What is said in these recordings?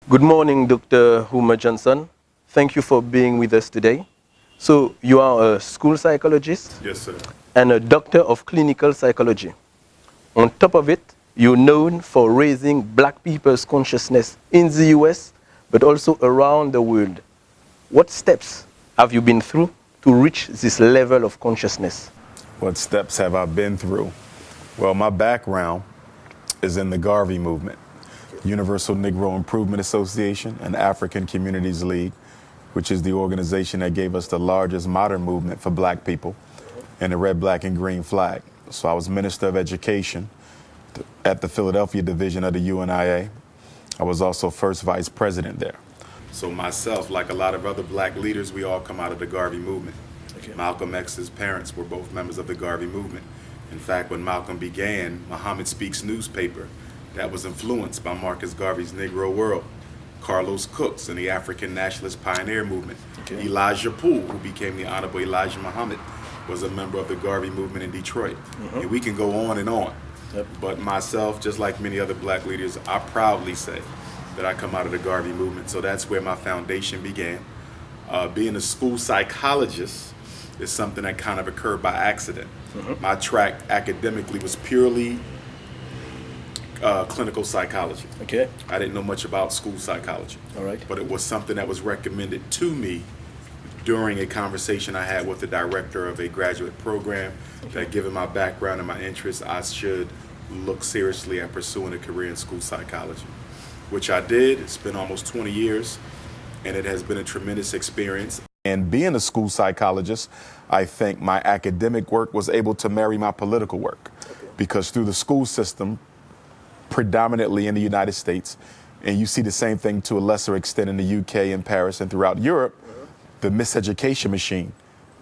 Good morning, Dr. Umar JOHNSON. Thank you for being with us today. So, you are a school psychologist? Yes, sir. And a doctor of clinical psychology. On top of it, you're known for raising black people's consciousness in the US, but also around the world. What steps have you been through to reach this level of consciousness? What steps have I been through? Well, my background is in the Garvey movement, Universal Negro Improvement Association and African Communities League, which is the organization that gave us the largest modern movement for black people, and the red, black, and green flag. So I was Minister of Education at the Philadelphia division of the UNIA. I was also first vice president there. So myself, like a lot of other black leaders, we all come out of the Garvey movement. Okay. Malcolm X's parents were both members of the Garvey movement. In fact, when Malcolm began Muhammad Speaks newspaper, that was influenced by Marcus Garvey's Negro World. Carlos Cooks and the African Nationalist Pioneer Movement. Okay. Elijah Poole, who became the Honorable Elijah Muhammad, was a member of the Garvey movement in Detroit. And we can go on and on. Yep. But myself, just like many other black leaders, I proudly say that I come out of the Garvey movement. So that's where my foundation began. Being a school psychologist is something that kind of occurred by accident. My track academically was purely clinical psychology. Okay. I didn't know much about school psychology. All right. But it was something that was recommended to me during a conversation I had with the director of a graduate program, that given my background and my interests, I should look seriously at pursuing a career in school psychology, which I did. It's been almost 20 years, and it has been a tremendous experience. And being a school psychologist, I think my academic work was able to marry my political work, because through the school system, predominantly in the United States, and you see the same thing to a lesser extent in the UK and Paris and throughout Europe, the miseducation machine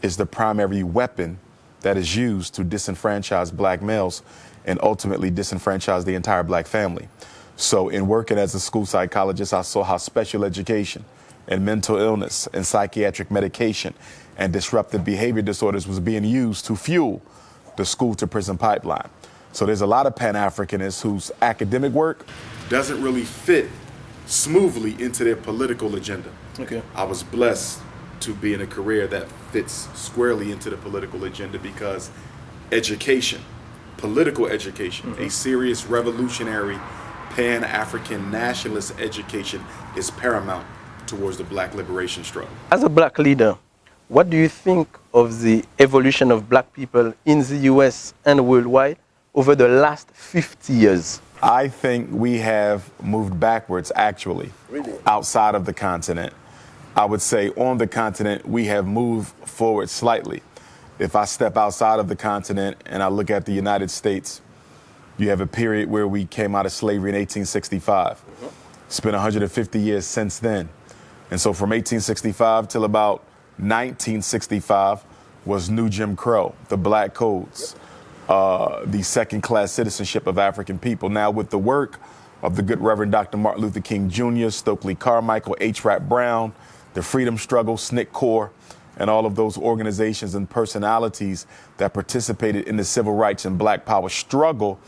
is the primary weapon that is used to disenfranchise black males and ultimately disenfranchise the entire black family. So in working as a school psychologist, I saw how special education and mental illness and psychiatric medication and disruptive behavior disorders was being used to fuel the school to prison pipeline. So there's a lot of Pan-Africanists whose academic work doesn't really fit smoothly into their political agenda. Okay. I was blessed to be in a career that fits squarely into the political agenda, because education, political education, a serious revolutionary Pan-African nationalist education is paramount towards the black liberation struggle. As a black leader, what do you think of the evolution of black people in the US and worldwide over the last 50 years? I think we have moved backwards, actually, outside of the continent. I would say on the continent, we have moved forward slightly. If I step outside of the continent and I look at the United States, you have a period where we came out of slavery in 1865. It's been 150 years since then. And so from 1865 till about 1965 was New Jim Crow, the Black Codes, the second-class citizenship of African people. Now, with the work of the good Reverend Dr. Martin Luther King Jr., Stokely Carmichael, H. Rap Brown, the Freedom Struggle, SNCC Corps, and all of those organizations and personalities that participated in the civil rights and black power struggle,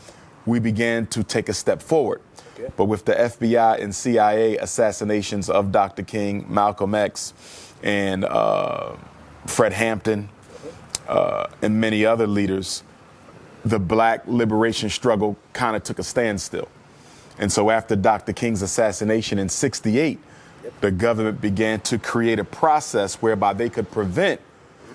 we began to take a step forward. Okay. But with the FBI and CIA assassinations of Dr. King, Malcolm X, and Fred Hampton, and many other leaders, the black liberation struggle kind of took a standstill. And so after Dr. King's assassination in '68, the government began to create a process whereby they could prevent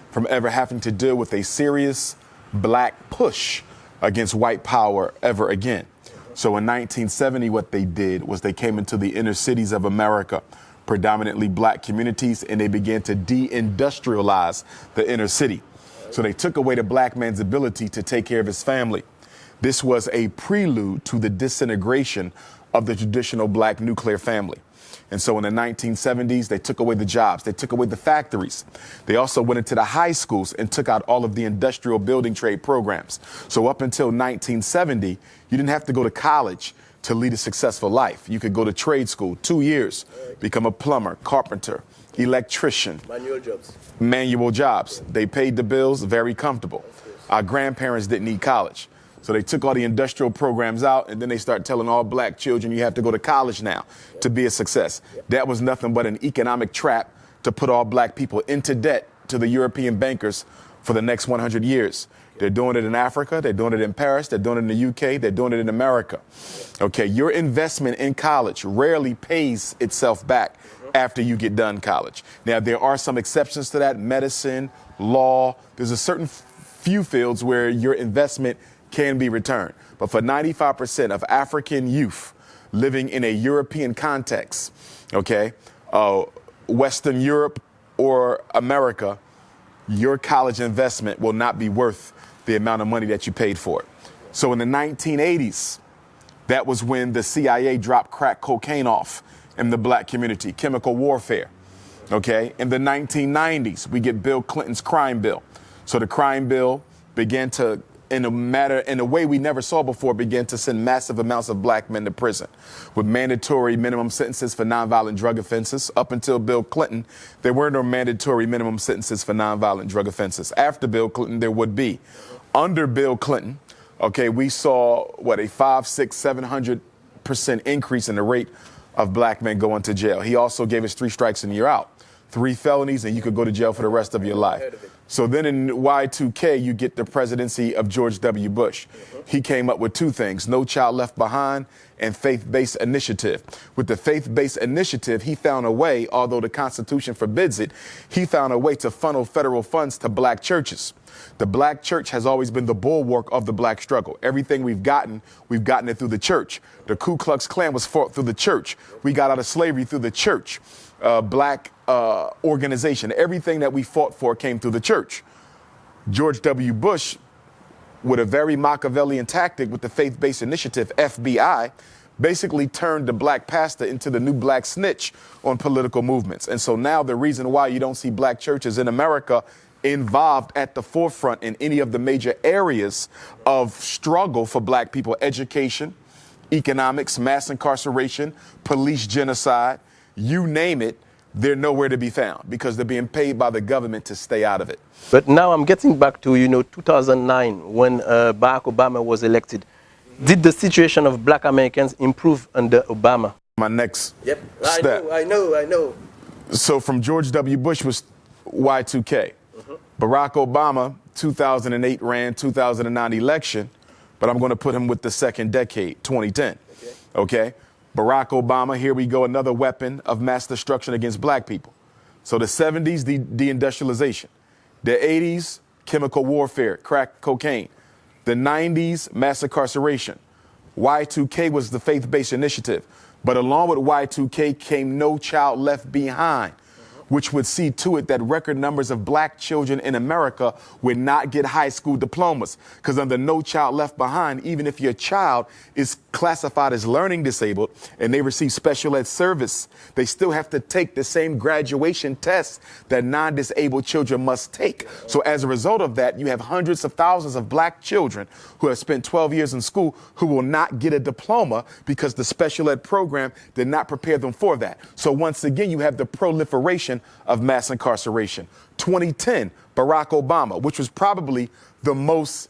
from ever having to deal with a serious black push against white power ever again. So in 1970, what they did was they came into the inner cities of America, predominantly black communities, and they began to deindustrialize the inner city. So they took away the black man's ability to take care of his family. This was a prelude to the disintegration of the traditional black nuclear family. And so in the 1970s, they took away the jobs. They took away the factories. They also went into the high schools and took out all of the industrial building trade programs. So up until 1970, you didn't have to go to college to lead a successful life. You could go to trade school, 2 years, become a plumber, carpenter, electrician. Manual jobs. They paid the bills, very comfortable. Our grandparents didn't need college. So they took all the industrial programs out, and then they start telling all black children you have to go to college now to be a success. That was nothing but an economic trap to put all black people into debt to the European bankers for the next 100 years. They're doing it in Africa. They're doing it in Paris. They're doing it in the UK. They're doing it in America. Okay, your investment in college rarely pays itself back after you get done college. Now, there are some exceptions to that, medicine, law. There's a certain few fields where your investment can be returned. But for 95% of African youth living in a European context, okay, Western Europe or America, your college investment will not be worth the amount of money that you paid for it. So in the 1980s, that was when the CIA dropped crack cocaine off in the black community, chemical warfare. Okay, in the 1990s, we get Bill Clinton's crime bill. So the crime bill began to, in a way we never saw before, began to send massive amounts of black men to prison with mandatory minimum sentences for nonviolent drug offenses. Up until Bill Clinton, there were no mandatory minimum sentences for nonviolent drug offenses. After Bill Clinton, there would be. Under Bill Clinton, okay, we saw, a 500, 600, 700% increase in the rate of black men going to jail. He also gave us 3 strikes and you're out. 3 felonies and you could go to jail for the rest of your life. So then in Y2K, you get the presidency of George W. Bush. He came up with 2 things, No Child Left Behind and faith-based initiative. With the faith-based initiative, he found a way, although the Constitution forbids it, he found a way to funnel federal funds to black churches. The black church has always been the bulwark of the black struggle. Everything we've gotten it through the church. The Ku Klux Klan was fought through the church. We got out of slavery through the church. Black organization, everything that we fought for came through the church. George W. Bush, with a very Machiavellian tactic with the faith-based initiative, FBI, basically turned the black pastor into the new black snitch on political movements. And so now the reason why you don't see black churches in America involved at the forefront in any of the major areas of struggle for black people, education, economics, mass incarceration, police genocide, you name it, they're nowhere to be found because they're being paid by the government to stay out of it. But now I'm getting back to, 2009 when Barack Obama was elected. Did the situation of black Americans improve under Obama? My next step. I know. So from George W. Bush was Y2K. Barack Obama, 2008 ran 2009 election, but I'm going to put him with the second decade, 2010. Okay? Barack Obama, here we go, another weapon of mass destruction against black people. So the 70s, the deindustrialization. The 80s, chemical warfare, crack cocaine. The 90s, mass incarceration. Y2K was the faith-based initiative. But along with Y2K came No Child Left Behind, which would see to it that record numbers of black children in America would not get high school diplomas. Because under No Child Left Behind, even if your child is classified as learning disabled and they receive special ed service, they still have to take the same graduation tests that non-disabled children must take. So as a result of that, you have hundreds of thousands of black children who have spent 12 years in school who will not get a diploma because the special ed program did not prepare them for that. So once again, you have the proliferation of mass incarceration. 2010, Barack Obama, which was probably the most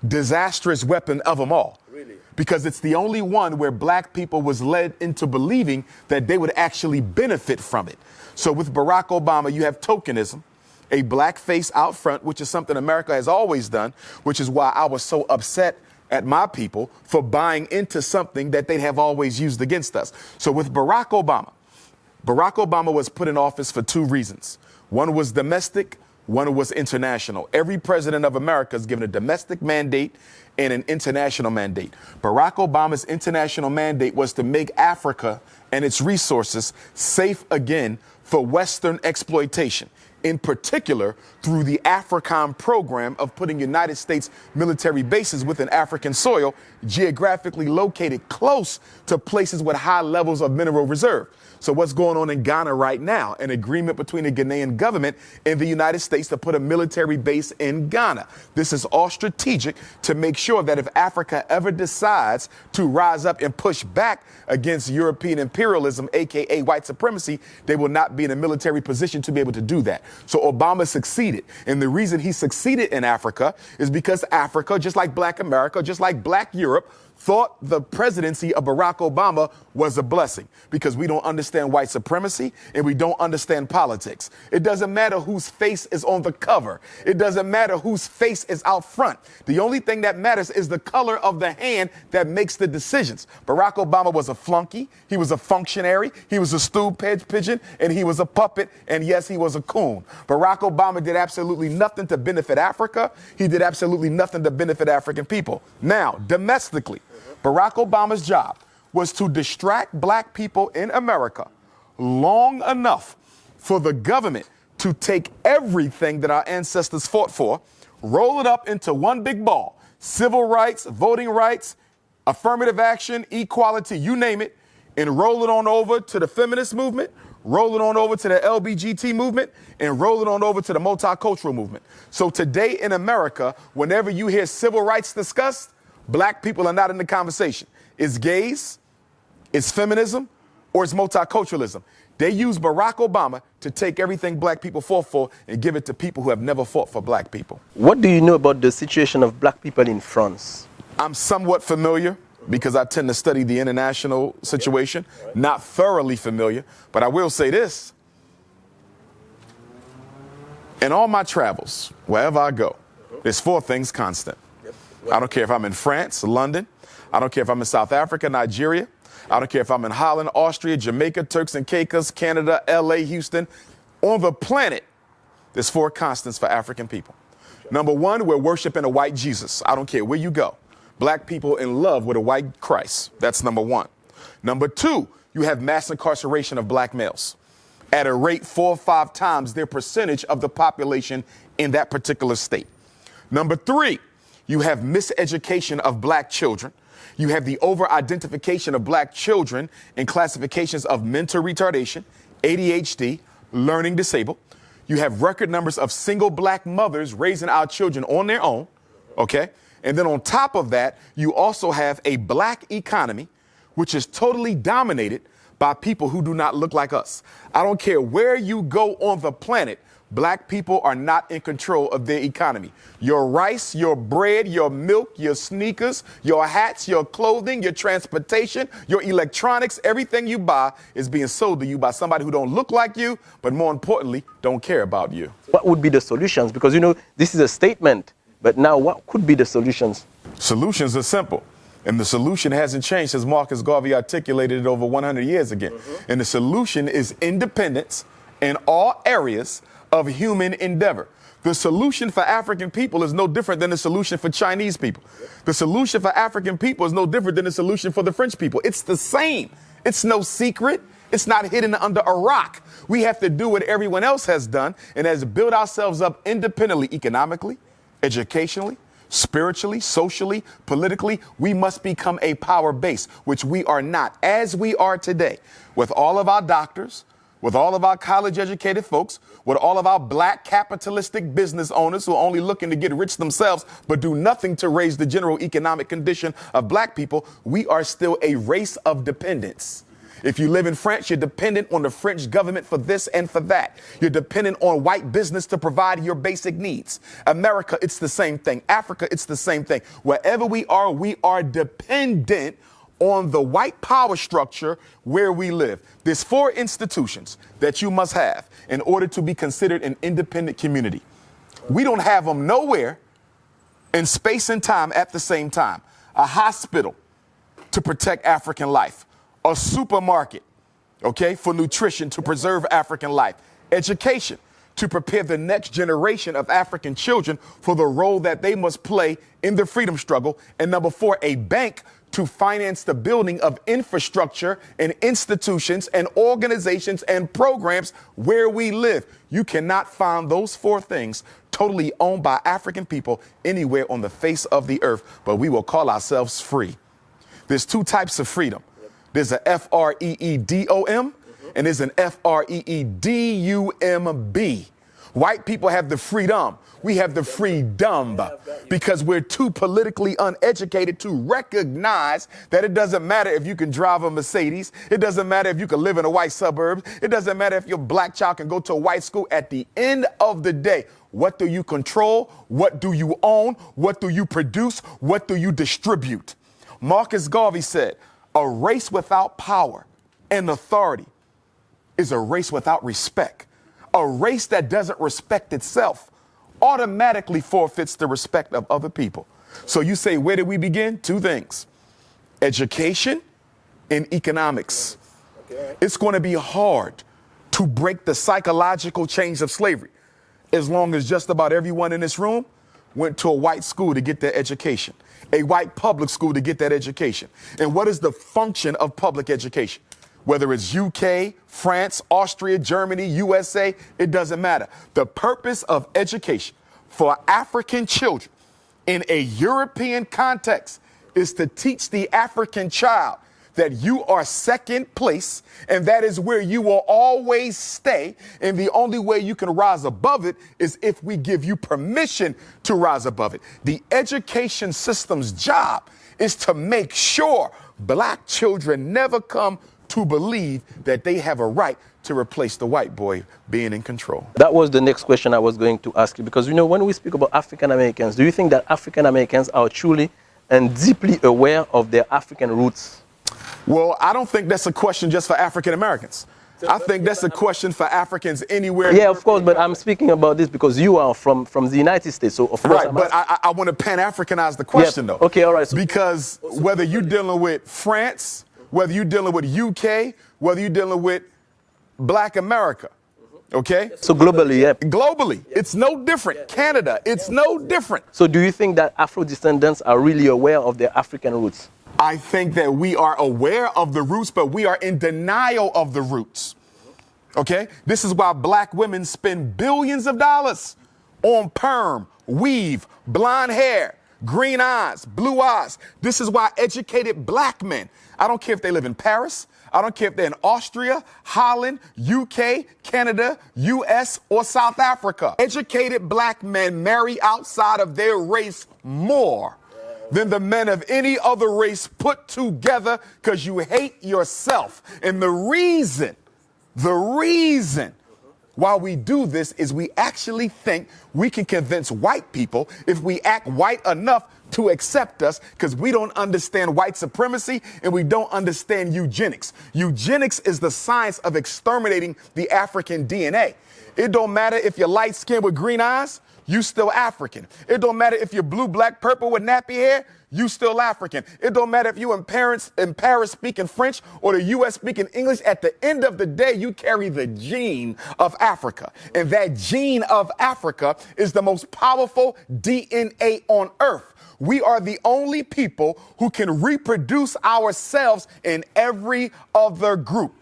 disastrous weapon of them all. Really? Because it's the only one where black people was led into believing that they would actually benefit from it. So with Barack Obama, you have tokenism, a black face out front, which is something America has always done, which is why I was so upset at my people for buying into something that they have always used against us. So with Barack Obama was put in office for 2 reasons. One was domestic, one was international. Every president of America is given a domestic mandate and an international mandate. Barack Obama's international mandate was to make Africa and its resources safe again for Western exploitation, in particular through the AFRICOM program of putting United States military bases within African soil geographically located close to places with high levels of mineral reserve. So what's going on in Ghana right now? An agreement between the Ghanaian government and the United States to put a military base in Ghana. This is all strategic to make sure that if Africa ever decides to rise up and push back against European imperialism, aka white supremacy, they will not be in a military position to be able to do that. So Obama succeeded. And the reason he succeeded in Africa is because Africa, just like Black America, just like Black Europe, thought the presidency of Barack Obama was a blessing because we don't understand white supremacy and we don't understand politics. It doesn't matter whose face is on the cover. It doesn't matter whose face is out front. The only thing that matters is the color of the hand that makes the decisions. Barack Obama was a flunky. He was a functionary. He was a stool pigeon, and he was a puppet. And yes, he was a coon. Barack Obama did absolutely nothing to benefit Africa. He did absolutely nothing to benefit African people. Now, domestically, Barack Obama's job was to distract Black people in America long enough for the government to take everything that our ancestors fought for, roll it up into one big ball: civil rights, voting rights, affirmative action, equality, you name it, and roll it on over to the feminist movement, roll it on over to the LBGT movement, and roll it on over to the multicultural movement. So today in America, whenever you hear civil rights discussed, Black people are not in the conversation. It's gays, it's feminism, or it's multiculturalism. They use Barack Obama to take everything Black people fought for and give it to people who have never fought for Black people. What do you know about the situation of Black people in France? I'm somewhat familiar because I tend to study the international situation, not thoroughly familiar, but I will say this. In all my travels, wherever I go, there's four things constant. I don't care if I'm in France, London. I don't care if I'm in South Africa, Nigeria. I don't care if I'm in Holland, Austria, Jamaica, Turks and Caicos, Canada, LA, Houston. On the planet, there's four constants for African people. Number one, we're worshiping a white Jesus. I don't care where you go. Black people in love with a white Christ. That's number one. Number two, you have mass incarceration of Black males at a rate 4 or 5 times their percentage of the population in that particular state. Number three, you have miseducation of Black children. You have the over-identification of Black children in classifications of mental retardation, ADHD, learning disabled. You have record numbers of single Black mothers raising our children on their own, okay? And then on top of that, you also have a Black economy, which is totally dominated by people who do not look like us. I don't care where you go on the planet, Black people are not in control of their economy. Your rice, your bread, your milk, your sneakers, your hats, your clothing, your transportation, your electronics, everything you buy is being sold to you by somebody who don't look like you, but more importantly, don't care about you. What would be the solutions? Because, you know, this is a statement, but now what could be the solutions? Solutions are simple. And the solution hasn't changed since Marcus Garvey articulated it over 100 years ago. And the solution is independence in all areas of human endeavor. The solution for African people is no different than the solution for Chinese people. The solution for African people is no different than the solution for the French people. It's the same. It's no secret. It's not hidden under a rock. We have to do what everyone else has done, and as build ourselves up independently, economically, educationally, spiritually, socially, politically. We must become a power base, which we are not, as we are today, with all of our doctors, with all of our college-educated folks, with all of our Black capitalistic business owners who are only looking to get rich themselves, but do nothing to raise the general economic condition of Black people. We are still a race of dependence. If you live in France, you're dependent on the French government for this and for that. You're dependent on white business to provide your basic needs. America, it's the same thing. Africa, it's the same thing. Wherever we are dependent on the white power structure where we live. There's 4 institutions that you must have in order to be considered an independent community. We don't have them nowhere in space and time at the same time. A hospital to protect African life. A supermarket, okay, for nutrition to preserve African life. Education to prepare the next generation of African children for the role that they must play in the freedom struggle. And number 4, a bank to finance the building of infrastructure and institutions and organizations and programs where we live. You cannot find those 4 things totally owned by African people anywhere on the face of the earth, but we will call ourselves free. There's two types of freedom. There's a freedom and there's an freedumb. White people have the freedom. We have the freedom because we're too politically uneducated to recognize that it doesn't matter if you can drive a Mercedes. It doesn't matter if you can live in a white suburb. It doesn't matter if your black child can go to a white school. At the end of the day, what do you control? What do you own? What do you produce? What do you distribute? Marcus Garvey said, a race without power and authority is a race without respect. A race that doesn't respect itself automatically forfeits the respect of other people. So you say, where did we begin? Two things: education and economics. It's going to be hard to break the psychological chains of slavery as long as just about everyone in this room went to a white school to get their education, a white public school to get that education. And what is the function of public education? Whether it's UK, France, Austria, Germany, USA, it doesn't matter. The purpose of education for African children in a European context is to teach the African child that you are second place, and that is where you will always stay. And the only way you can rise above it is if we give you permission to rise above it. The education system's job is to make sure black children never come to believe that they have a right to replace the white boy being in control. That was the next question I was going to ask you, because, you know, when we speak about African Americans, do you think that African Americans are truly and deeply aware of their African roots? Well, I don't think that's a question just for African Americans. I think that's a question for Africans anywhere. Yeah, of course, but I'm speaking about this because you are from the United States, so of course. Right, but I want to Pan-Africanize the question, though. Okay, all right. So because whether you're dealing with France, whether you're dealing with UK, whether you're dealing with Black America, okay? So globally, yeah. Globally, it's no different. Canada, it's no different. So do you think that Afro-descendants are really aware of their African roots? I think that we are aware of the roots, but we are in denial of the roots, okay? This is why black women spend billions of dollars on perm, weave, blonde hair, green eyes, blue eyes. This is why educated black men, I don't care if they live in Paris, I don't care if they're in Austria, Holland, UK, Canada, US, or South Africa. Educated black men marry outside of their race more than the men of any other race put together because you hate yourself. And the reason why we do this is we actually think we can convince white people if we act white enough to accept us, because we don't understand white supremacy and we don't understand eugenics. Eugenics is the science of exterminating the African DNA. It don't matter if you're light skinned with green eyes, you still African. It don't matter if you're blue, black, purple with nappy hair, you still African. It don't matter if you in Paris speaking French or the US speaking English. At the end of the day, you carry the gene of Africa. And that gene of Africa is the most powerful DNA on earth. We are the only people who can reproduce ourselves in every other group.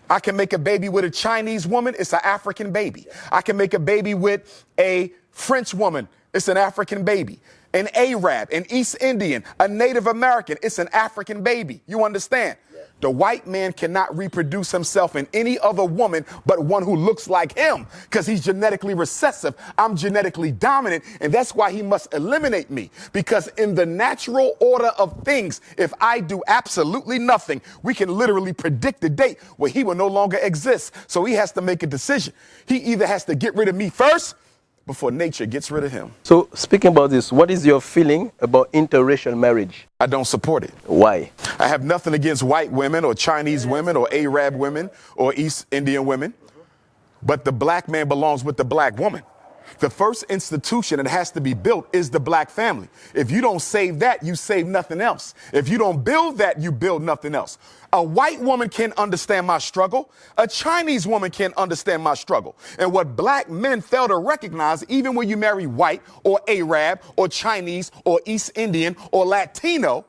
I can make a baby with a Chinese woman, it's an African baby. I can make a baby with a French woman, it's an African baby. An Arab, an East Indian, a Native American, it's an African baby. You understand? The white man cannot reproduce himself in any other woman but one who looks like him, because he's genetically recessive. I'm genetically dominant, and that's why he must eliminate me. Because in the natural order of things, if I do absolutely nothing, we can literally predict the date where he will no longer exist. So he has to make a decision. He either has to get rid of me first before nature gets rid of him. So speaking about this, what is your feeling about interracial marriage? I don't support it. Why? I have nothing against white women or Chinese women or Arab women or East Indian women, but the black man belongs with the black woman. The first institution that has to be built is the black family. If you don't save that, you save nothing else. If you don't build that, you build nothing else. A white woman can understand my struggle. A Chinese woman can understand my struggle. And what black men fail to recognize, even when you marry white or Arab or Chinese or East Indian or Latino,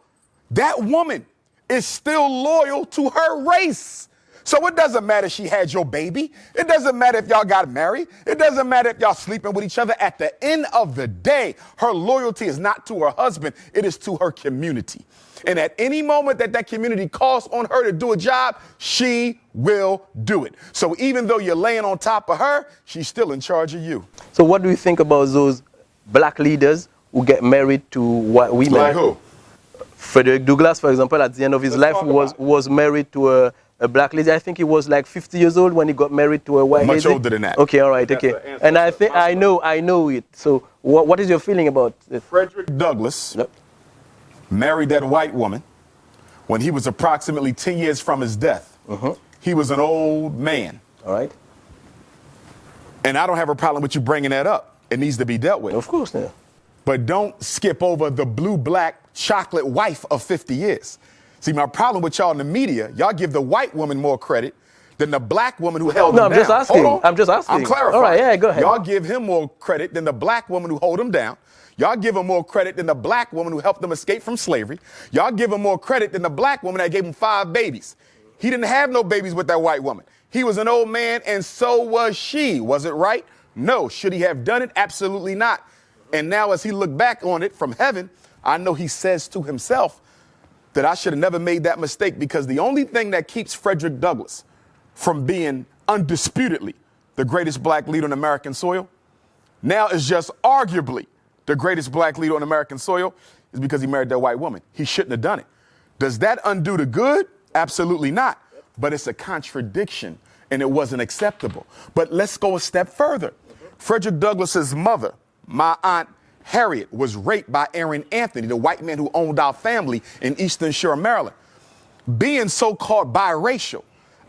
that woman is still loyal to her race. So it doesn't matter if she had your baby. It doesn't matter if y'all got married. It doesn't matter if y'all sleeping with each other. At the end of the day, her loyalty is not to her husband. It is to her community. And at any moment that that community calls on her to do a job, she will do it. So even though you're laying on top of her, she's still in charge of you. So what do you think about those black leaders who get married to white women? Like who? Frederick Douglass, for example, at the end of his life was married to a black lady. I think he was like 50 years old when he got married to a white lady. Much older than that. Okay, all right, okay. And I think I know it. So what is your feeling about it? Frederick Douglass married that white woman when he was approximately 10 years from his death. He was an old man. All right. And I don't have a problem with you bringing that up. It needs to be dealt with. Of course, yeah. But don't skip over the blue-black chocolate wife of 50 years. See, my problem with y'all in the media, y'all give the white woman more credit than the black woman who held him down. No, I'm just asking. Hold on. I'm just asking. I'm clarifying. All right, yeah, go ahead. Y'all give him more credit than the black woman who held him down. Y'all give him more credit than the black woman who helped him escape from slavery. Y'all give him more credit than the black woman that gave him 5 babies. He didn't have no babies with that white woman. He was an old man, and so was she. Was it right? No. Should he have done it? Absolutely not. And now as he looked back on it from heaven, I know he says to himself that I should have never made that mistake, because the only thing that keeps Frederick Douglass from being undisputedly the greatest black leader on American soil now is just arguably the greatest black leader on American soil is because he married that white woman. He shouldn't have done it. Does that undo the good? Absolutely not. But it's a contradiction, and it wasn't acceptable. But let's go a step further. Frederick Douglass's mother, my Aunt Harriet, was raped by Aaron Anthony, the white man who owned our family in Eastern Shore, Maryland. Being so-called biracial,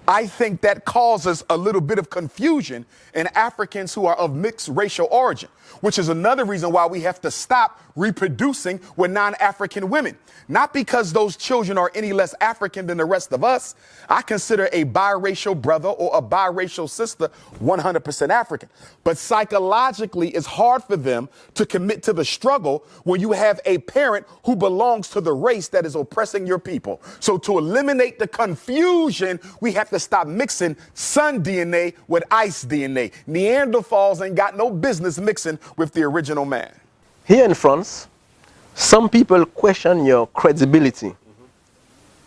I think that causes a little bit of confusion in Africans who are of mixed racial origin, which is another reason why we have to stop reproducing with non-African women. Not because those children are any less African than the rest of us. I consider a biracial brother or a biracial sister 100% African. But psychologically, it's hard for them to commit to the struggle when you have a parent who belongs to the race that is oppressing your people. So to eliminate the confusion, we have to stop mixing sun DNA with ice DNA. Neanderthals ain't got no business mixing with the original man. Here in France, some people question your credibility.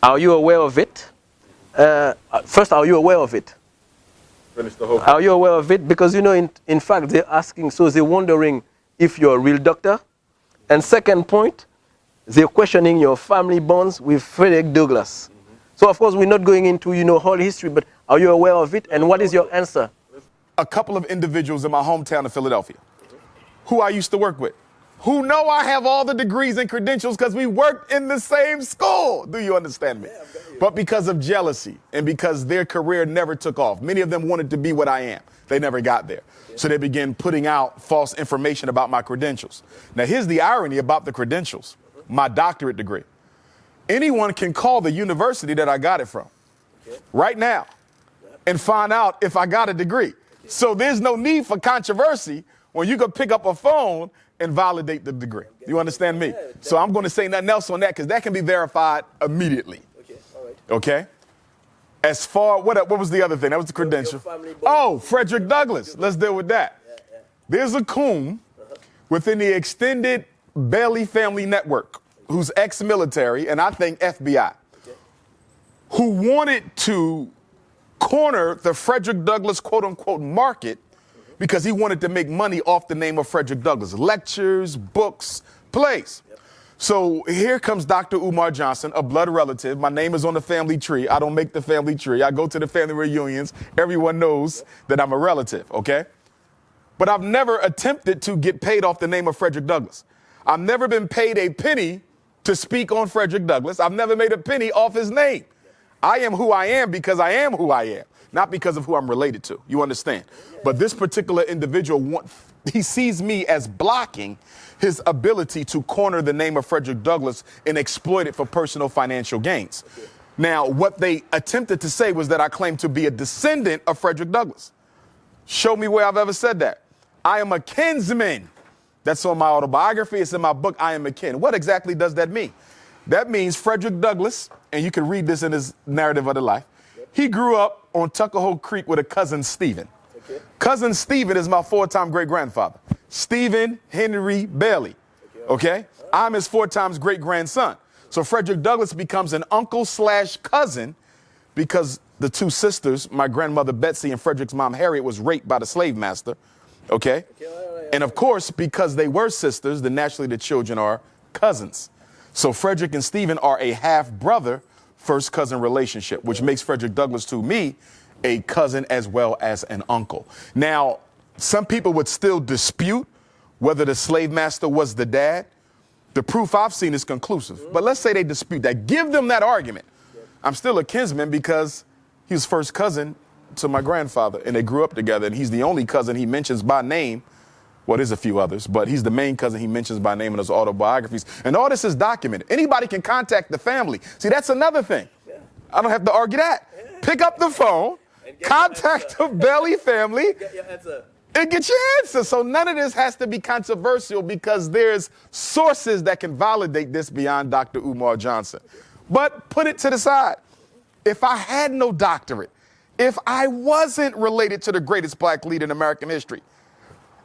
Are you aware of it? First, are you aware of it? Finish the whole Are you aware of it? Because, you know, in fact, they're asking, so they're wondering if you're a real doctor. And second point, they're questioning your family bonds with Frederick Douglass. So, of course, we're not going into, you know, whole history, but are you aware of it? And what is your answer? A couple of individuals in my hometown of Philadelphia who I used to work with, who know I have all the degrees and credentials because we worked in the same school. Do you understand me? But because of jealousy and because their career never took off, many of them wanted to be what I am. They never got there. So they began putting out false information about my credentials. Now, here's the irony about the credentials, my doctorate degree. Anyone can call the university that I got it from right now and find out if I got a degree. So there's no need for controversy when you can pick up a phone and validate the degree. You understand me? So I'm going to say nothing else on that because that can be verified immediately. Okay? As far, what was the other thing? That was the credential. Oh, Frederick Douglass. Let's deal with that. There's a coon within the extended Bailey family network who's ex-military, and I think FBI, who wanted to corner the Frederick Douglass quote-unquote market because he wanted to make money off the name of Frederick Douglass. Lectures, books, plays. So here comes Dr. Umar Johnson, a blood relative. My name is on the family tree. I don't make the family tree. I go to the family reunions. Everyone knows that I'm a relative, okay? But I've never attempted to get paid off the name of Frederick Douglass. I've never been paid a penny to speak on Frederick Douglass. I've never made a penny off his name. I am who I am because I am who I am, not because of who I'm related to. You understand? But this particular individual, he sees me as blocking his ability to corner the name of Frederick Douglass and exploit it for personal financial gains. Now, what they attempted to say was that I claim to be a descendant of Frederick Douglass. Show me where I've ever said that. I am a kinsman. That's on my autobiography. It's in my book, I Am a Kin. What exactly does that mean? That means Frederick Douglass, and you can read this in his narrative of the life, He grew up on Tuckahoe Creek with a cousin, Stephen. Okay. Cousin Stephen is my 4-time great-grandfather. Stephen Henry Bailey. Okay? I'm his 4 times great-grandson. So Frederick Douglass becomes an uncle/cousin because the 2 sisters, my grandmother Betsy and Frederick's mom Harriet, was raped by the slave master. Okay? And of course, because they were sisters, then naturally the children are cousins. So Frederick and Stephen are a half-brother, first cousin relationship, which makes Frederick Douglass to me a cousin as well as an uncle. Now, some people would still dispute whether the slave master was the dad. The proof I've seen is conclusive. But let's say they dispute that. Give them that argument. I'm still a kinsman because he was first cousin to my grandfather, and they grew up together, and he's the only cousin he mentions by name. Well, there's a few others, but he's the main cousin he mentions by name in his autobiographies. And all this is documented. Anybody can contact the family. See, that's another thing. I don't have to argue that. Pick up the phone, contact the Bailey family, and get your answer. So none of this has to be controversial because there's sources that can validate this beyond Dr. Umar Johnson. But put it to the side. If I had no doctorate, if I wasn't related to the greatest black leader in American history,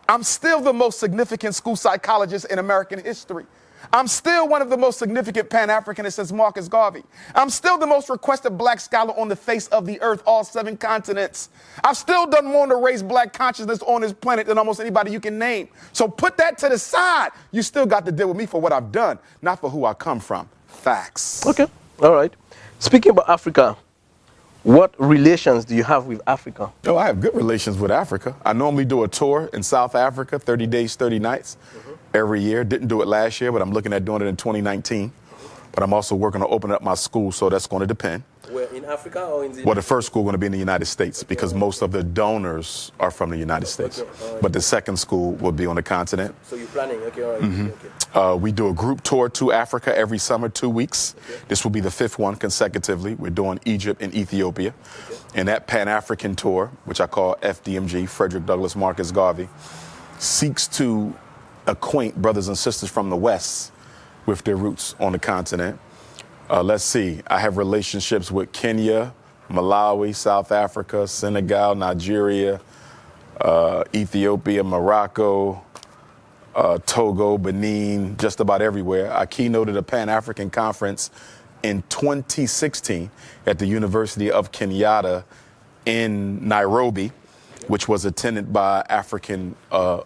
I'm still the most significant school psychologist in American history. I'm still one of the most significant Pan-Africanists since Marcus Garvey. I'm still the most requested black scholar on the face of the earth, all 7 continents. I've still done more to raise black consciousness on this planet than almost anybody you can name. So put that to the side. You still got to deal with me for what I've done, not for who I come from. Facts. Okay. All right. Speaking about Africa, what relations do you have with Africa? Oh, I have good relations with Africa. I normally do a tour in South Africa, 30 days, 30 nights every year. Didn't do it last year, but I'm looking at doing it in 2019. But I'm also working on opening up my school, so that's going to depend. Where, in Africa or in the... Well, the first school is going to be in the United States because most of the donors are from the United States. Right. But the second school will be on the continent. So you're planning, okay, all right. Okay. We do a group tour to Africa every summer, 2 weeks. Okay. This will be the 5th one consecutively. We're doing Egypt and Ethiopia. Okay. And that Pan-African tour, which I call FDMG, Frederick Douglass Marcus Garvey, seeks to acquaint brothers and sisters from the West with their roots on the continent. Let's see, I have relationships with Kenya, Malawi, South Africa, Senegal, Nigeria, Ethiopia, Morocco, Togo, Benin, just about everywhere. I keynoted a Pan-African conference in 2016 at the University of Kenyatta in Nairobi, which was attended by African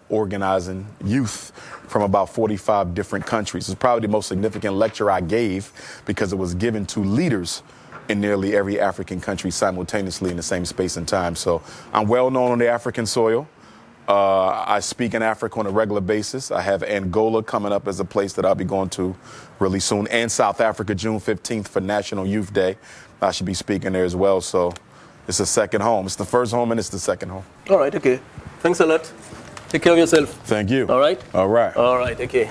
organizing youth from about 45 different countries. It's probably the most significant lecture I gave because it was given to leaders in nearly every African country simultaneously in the same space and time. So I'm well known on the African soil. I speak in Africa on a regular basis. I have Angola coming up as a place that I'll be going to really soon, and South Africa, June 15th for National Youth Day. I should be speaking there as well. So it's a second home. It's the first home and it's the second home. All right, okay. Thanks a lot. Take care of yourself. Thank you. All right? All right. All right, okay.